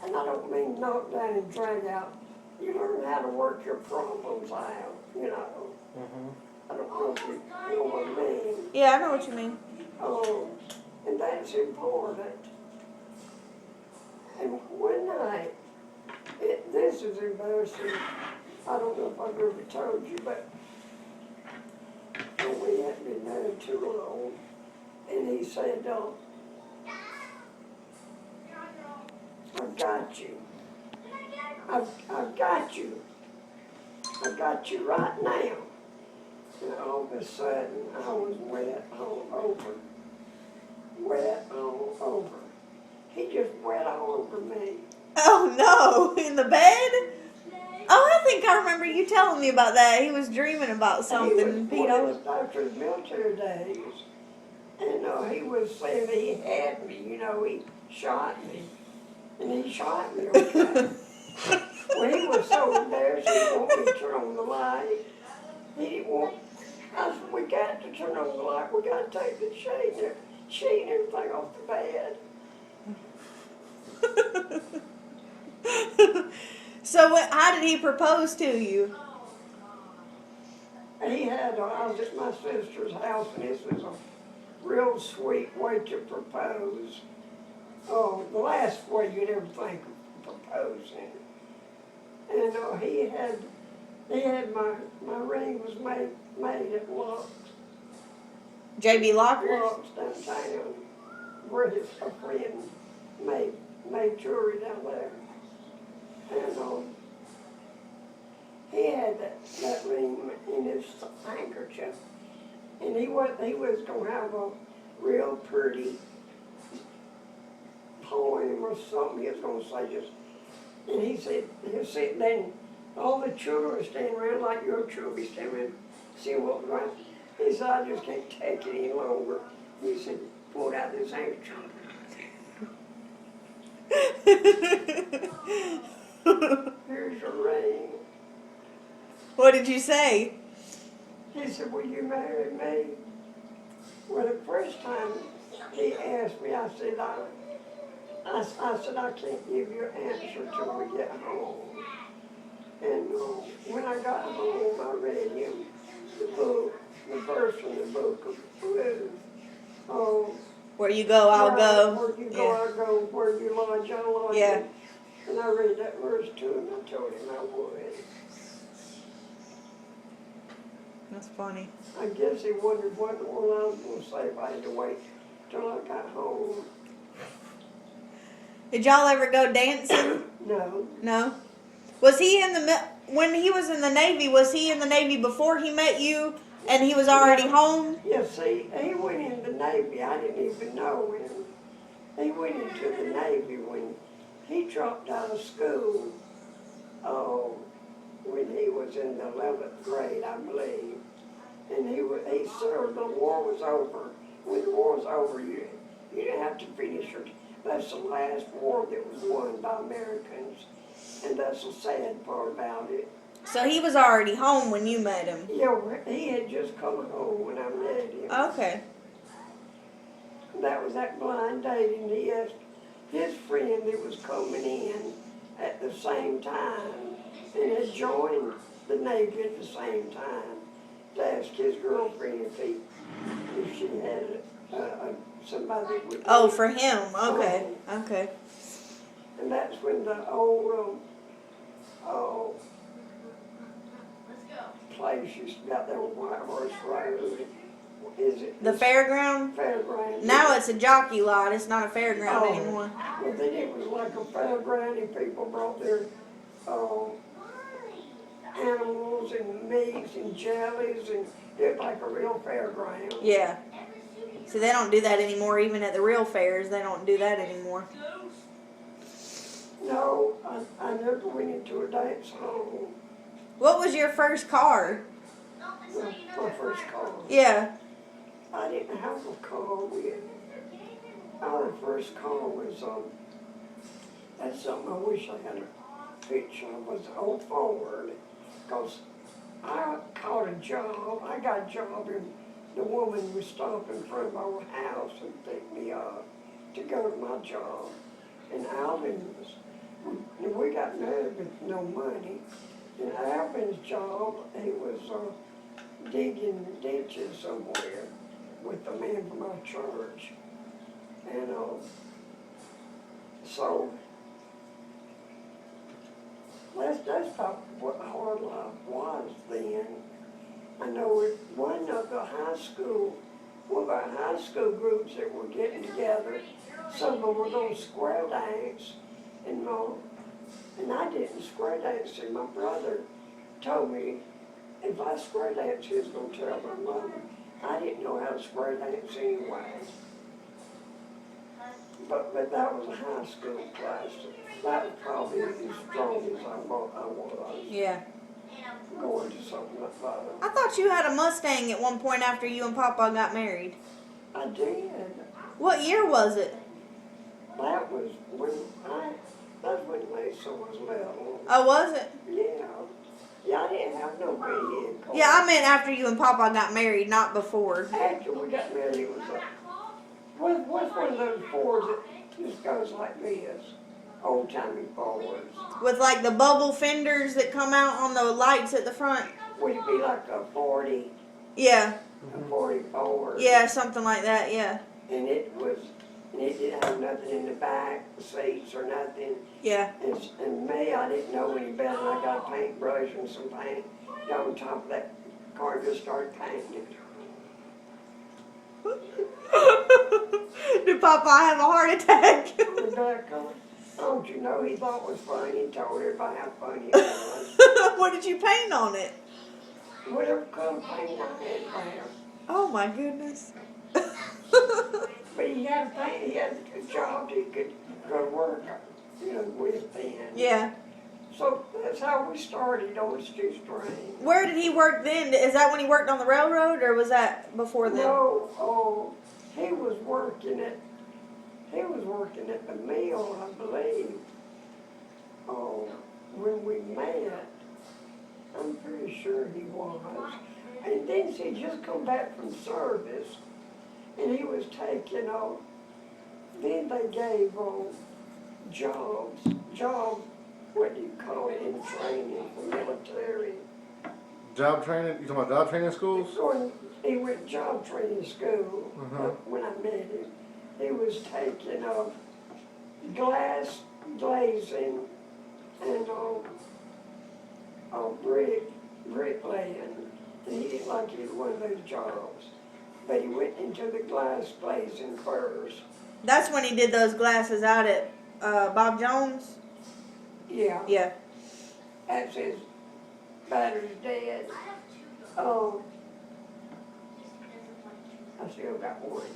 and I don't mean knock down and drag out. You learn how to work your problems out, you know. Mm-hmm. I don't know if you know what I mean. Yeah, I know what you mean. Oh, and that's important. And one night, this is embarrassing. I don't know if I've ever told you, but we hadn't been married too long. And he said, I've got you. I've got you. I've got you right now. And all of a sudden, I was wet all over. Wet all over. He just wet all over me. Oh no, in the bed? Oh, I think I remember you telling me about that. He was dreaming about something. He was after his military days. And he was saying that he had me, he shot me. And he shot me, okay? Well, he was so embarrassed, he didn't want me to turn on the light. He didn't want, I said, we got to turn on the light, we got to take the sheet and everything off the bed. So how did he propose to you? He had, I was at my sister's house, and this was a real sweet way to propose. Oh, the last way you'd ever think of proposing. And he had my ring was made at Locks. J.B. Lockers? Locks downtown, where a friend made jewelry down there. And he had that ring in his handkerchief. And he was going to have a real pretty poem or something. He was going to say just, and he said, then all the children were standing around like your children be standing around, seeing what was right. He said, I just can't take it any longer. He said, pull out this handkerchief. Here's your ring. What did you say? He said, will you marry me? Well, the first time he asked me, I said, I said, I can't give you an answer till we get home. And when I got home, I read him the book, the verse from the book of Ruth. Oh, Where you go, I'll go. Where you go, I'll go. Where you lodge, I'll lodge. Yeah. And I read that verse to him. I told him I would. That's funny. I guess he wondered what in the world I was going to say if I had to wait till I got home. Did y'all ever go dancing? No. No? Was he when he was in the Navy, was he in the Navy before he met you and he was already home? Yeah, see, he went in the Navy. I didn't even know him. He went into the Navy when he dropped out of school. Oh, when he was in the 11th grade, I believe. And he served, the war was over. When the war was over, you didn't have to finish your, that's the last war that was won by Americans. And that's the sad part about it. So he was already home when you met him? Yeah, he had just come home when I met him. Okay. That was that blind date, and he asked his friend that was coming in at the same time and had joined the Navy at the same time to ask his girlfriend if she had somebody that would. Oh, for him. Okay. Okay. And that's when the old place used to be out there on White Horse Road. Is it The fairground? fairground? Now it's a jockey lot. It's not a fairground Oh. anymore. Well, then it was like a fairground, and people brought their animals and meats and jellies, and it was like a real fairground. Yeah. So they don't do that anymore. Even at the real fairs, they don't do that anymore. No, I never went into a dance hall. What was your first car? My first car. Yeah. I didn't have a car yet. Our first car was, that's something I wish I had a picture of, was an old Ford. Because I caught a job, I got a job, and the woman would stop in front of our house and pick me up to go to my job. And Alvin we got married with no money. And Alvin's job, he was digging ditches somewhere with the man from our church. And so that's about what hard life was then. I know it, one of our high school groups that were getting together, some of them were going to square dance, and I didn't square dance, and my brother told me if I square dance, he was going to tell my mother. I didn't know how to square dance anyway. But that was a high school class. That was probably as strong as I was. Yeah. Going to something like that. I thought you had a Mustang at one point after you and Papa got married. I did. What year was it? That was that's when Lisa was little. Oh, was it? Yeah. Yeah, I didn't have no vehicle. Yeah, I meant after you and Papa got married, not before. After we got married, it was what's one of those Fords that just goes like this? Old-timey Fords. With like the bubble fenders that come out on the lights at the front. Would it be like a 40, Yeah. a 44? Yeah, something like that, yeah. And it didn't have nothing in the back, seats or nothing. Yeah. And me, I didn't know any better. I got a paintbrush and some paint. Got on top of that car and just started painting. Did Papa have a heart attack? Rebecca, don't you know he thought it was funny and told everybody how funny it was. What did you paint on it? Whatever color paint I had there. Oh my goodness. But he had a good job he could go to work, with then. Yeah. So that's how we started on Stew String. Where did he work then? Is that when he worked on the railroad, or was that before then? No, he was working at the mill, I believe. When we met, I'm pretty sure he was. And then he just come back from service, and he was taking then they gave jobs, what do you call it, in training for military. Job training? You talking about job training schools? He went job training school when I met him. He was taking glass glazing and bricklaying. And he didn't like either one of those jobs. But he went into the glass glazing first. That's when he did those glasses out at Bob Jones? Yeah. Yeah. That's his batter's dead. I still got one.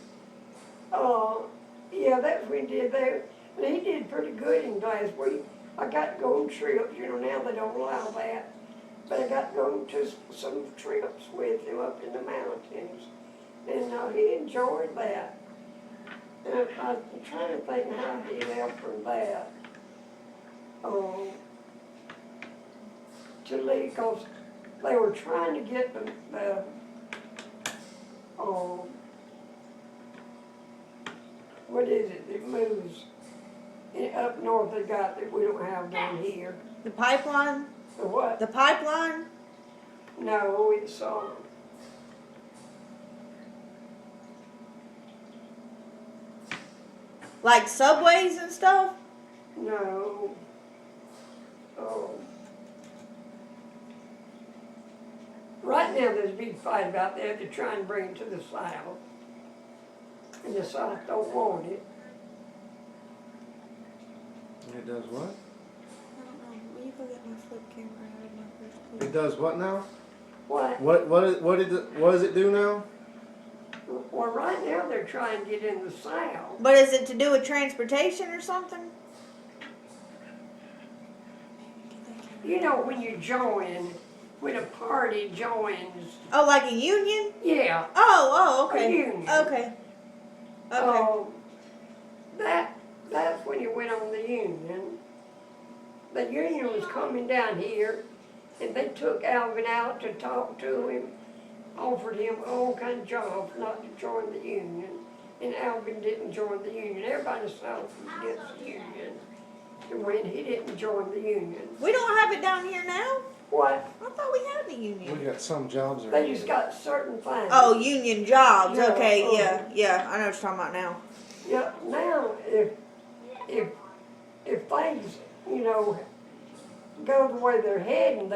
Yeah, that's when he did that. And he did pretty good in glass. I got to go on trips, now they don't allow that. But I got to go to some trips with him up in the mountains. And he enjoyed that. And I'm trying to think how he left from that. To leave, because they were trying to get the what is it that moves up north they got that we don't have down here? The pipeline? The what? The pipeline? No, it's Like subways and stuff? no. Right now there's a big fight about that. They're trying to bring it to the South. And the South don't want it. It does what? I don't know. Will you go get my flip camera out of my purse, It does what now? What? What does it do now? Well, right now they're trying to get in the South. But is it to do with transportation or something? When you join, when a party joins. Oh, like a union? Yeah. Oh, okay. A union. Okay. That's when you went on the union. The union was coming down here, and they took Alvin out to talk to him, offered him all kinds of jobs not to join the union, and Alvin didn't join the union. Everybody in the South was against the union. when he didn't join the union. We don't have it down here now. What? I thought we had the union. We got some jobs. They just got certain things. Oh, union jobs. Yeah, Okay, oh. yeah. I know what you're talking about now. Yeah, now, if things, go the way they're heading,